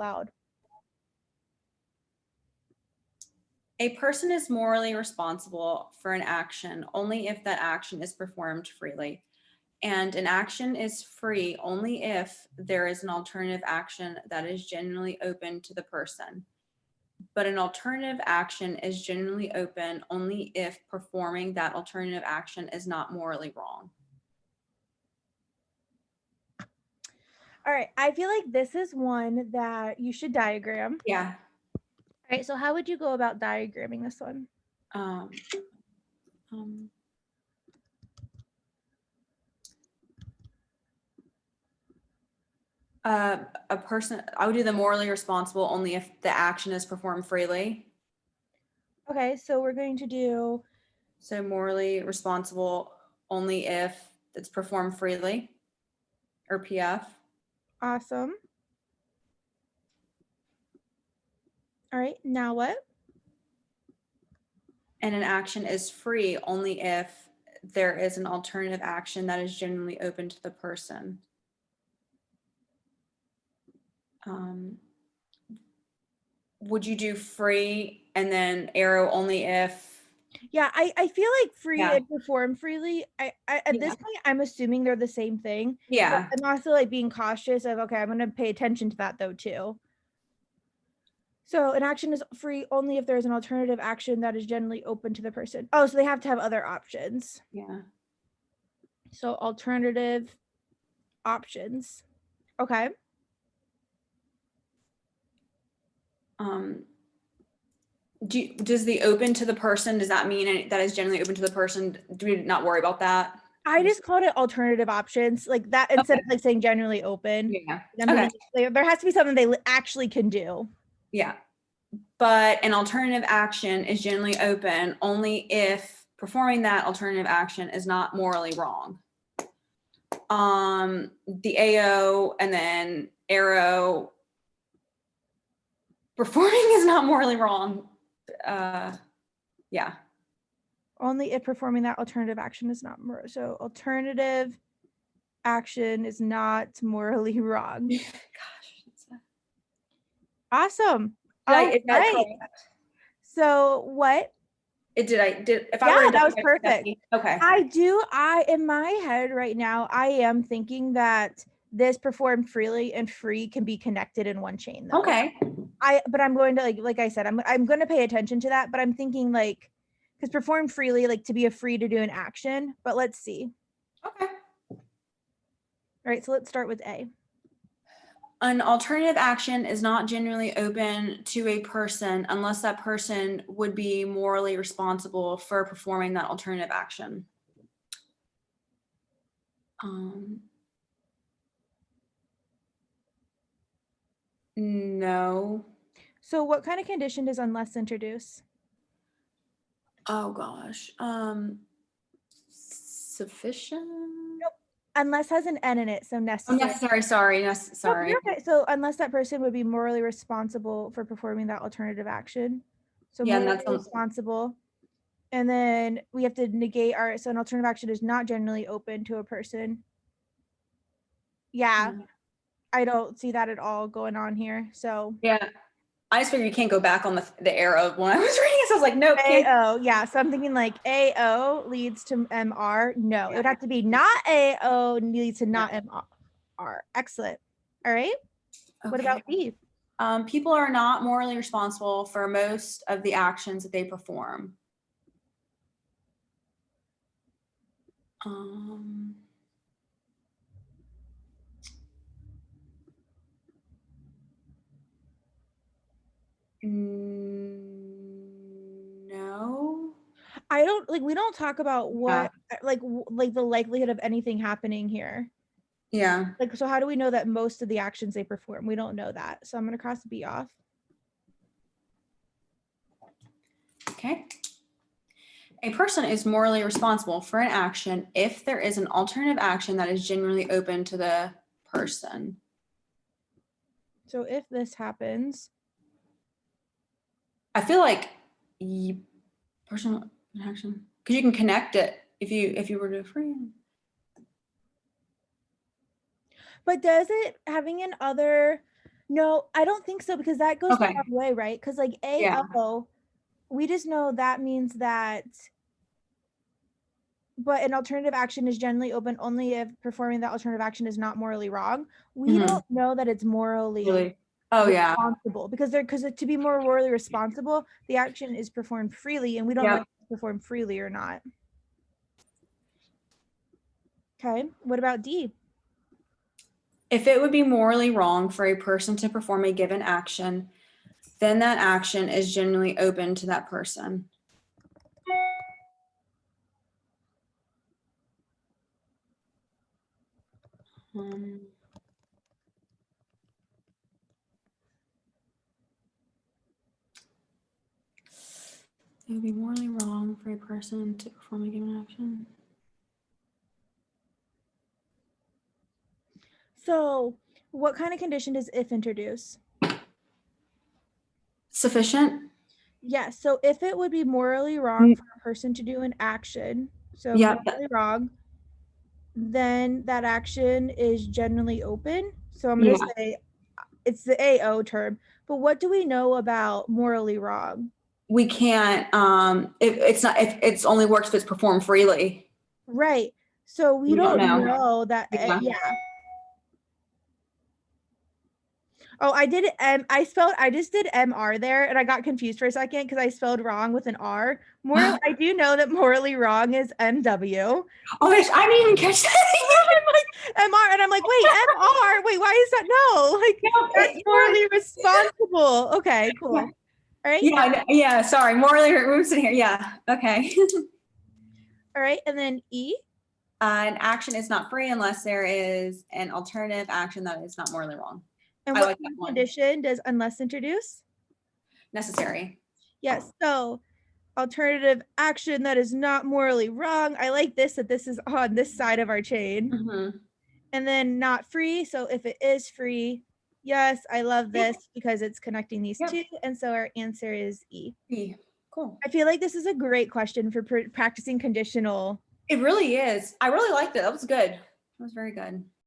loud. A person is morally responsible for an action only if that action is performed freely. And an action is free only if there is an alternative action that is genuinely open to the person. But an alternative action is genuinely open only if performing that alternative action is not morally wrong. All right, I feel like this is one that you should diagram. Yeah. All right, so how would you go about diagramming this one? A person, I would do the morally responsible only if the action is performed freely. Okay, so we're going to do. So morally responsible only if it's performed freely, or PF. Awesome. All right, now what? And an action is free only if there is an alternative action that is genuinely open to the person. Would you do free and then arrow only if? Yeah, I feel like free Yeah. and perform freely. At this point, I'm assuming they're the same thing. Yeah. But I'm also like being cautious of, okay, I'm going to pay attention to that though too. So an action is free only if there's an alternative action that is generally open to the person. Oh, so they have to have other options. Yeah. So alternative options. Okay. Does the open to the person, does that mean that is generally open to the person? Do we not worry about that? I just called it alternative options, like that, instead of like saying generally open. Yeah. Okay. There has to be something they actually can do. Yeah. But an alternative action is generally open only if performing that alternative action is not morally wrong. The AO and then arrow, performing is not morally wrong. Yeah. Only if performing that alternative action is not so alternative action is not morally wrong. Gosh. Awesome. Is that correct? So what? If That was perfect. Okay. In my head right now, I am thinking that this performed freely and free can be connected in one chain though. Okay. But I'm going to like I said, I'm going to pay attention to that, but I'm thinking like, because perform freely, like to be free to do an action, but let's see. Okay. All right, so let's start with A. An alternative action is not genuinely open to a person unless that person would be morally responsible for performing that alternative action. No. So what kind of condition does unless introduce? Oh gosh. Sufficient? Nope. Unless has an N in it, so necessary. Oh, necessary. Sorry. Nope, okay. So unless that person would be morally responsible for performing that alternative action. So yeah, morally responsible. And then we have to negate so an alternative action is not generally open to a person. Yeah. I don't see that at all going on here. So yeah. I just figured you can't go back on the arrow when I was reading it. So I was like, nope. AO, yeah. So I'm thinking like AO leads to MR. No, it would have to be not AO leads to not MR. Excellent. All right. Okay. What about B? People are not morally responsible for most of the actions that they perform. No. I don't like, we don't talk about what like the likelihood of anything happening here. Yeah. Like, so how do we know that most of the actions they perform? We don't know that. So I'm going to cross B off. Okay. A person is morally responsible for an action if there is an alternative action that is genuinely open to the person. So if this happens, I feel like personal action, because you can connect it if you were to free. But does it having an other No, I don't think so because that goes the Okay. wrong way, right? Because like Yeah. AO, we just know that means that, but an alternative action is generally open only if performing that alternative action is not morally wrong. We Mhm. don't know that it's morally Really? Oh, yeah. responsible because to be more morally responsible, the action is performed freely, and we don't know if Yep. it's performed freely or not. Okay, what about D? If it would be morally wrong for a person to perform a given action, then that action is generally open to that person. It would be morally wrong for a person to perform a given action. So, what kind of condition does if introduce? Sufficient? Yes. So, if it would be morally wrong for a person to do an action, so Yep. morally wrong, then that action is generally open. So, I'm going Yeah. to say it's the AO term. But what do we know about morally wrong? We can't, if it's not, if it's only works if it's performed freely. Right. So, we We don't don't know. know that. Yeah. Yeah. Oh, I did I just did MR there and I got confused for a second because I spelled wrong with an R. I do know that morally wrong is MW. Oh, I didn't even catch that. MR and I'm like, wait, MR. Wait, why is that no? Like No, that's morally responsible. Okay, cool. yeah. All right. Yeah, sorry. Morally, we're sitting here. Yeah. Okay. All right. And then E. An action is not free unless there is an alternative action that is not morally wrong. And I what like kind that of one. condition does unless introduce? Necessary. Yes. So alternative action that is not morally wrong. I like this that this is on this side of our chain. Mm-hmm. And then not free. So if it is free, yes, I love Yep. this because it's connecting these Yep. two. And so our answer is E. E. Cool. I feel like this is a great question for practicing conditional. It really is. I really liked it. That was good. That was very good.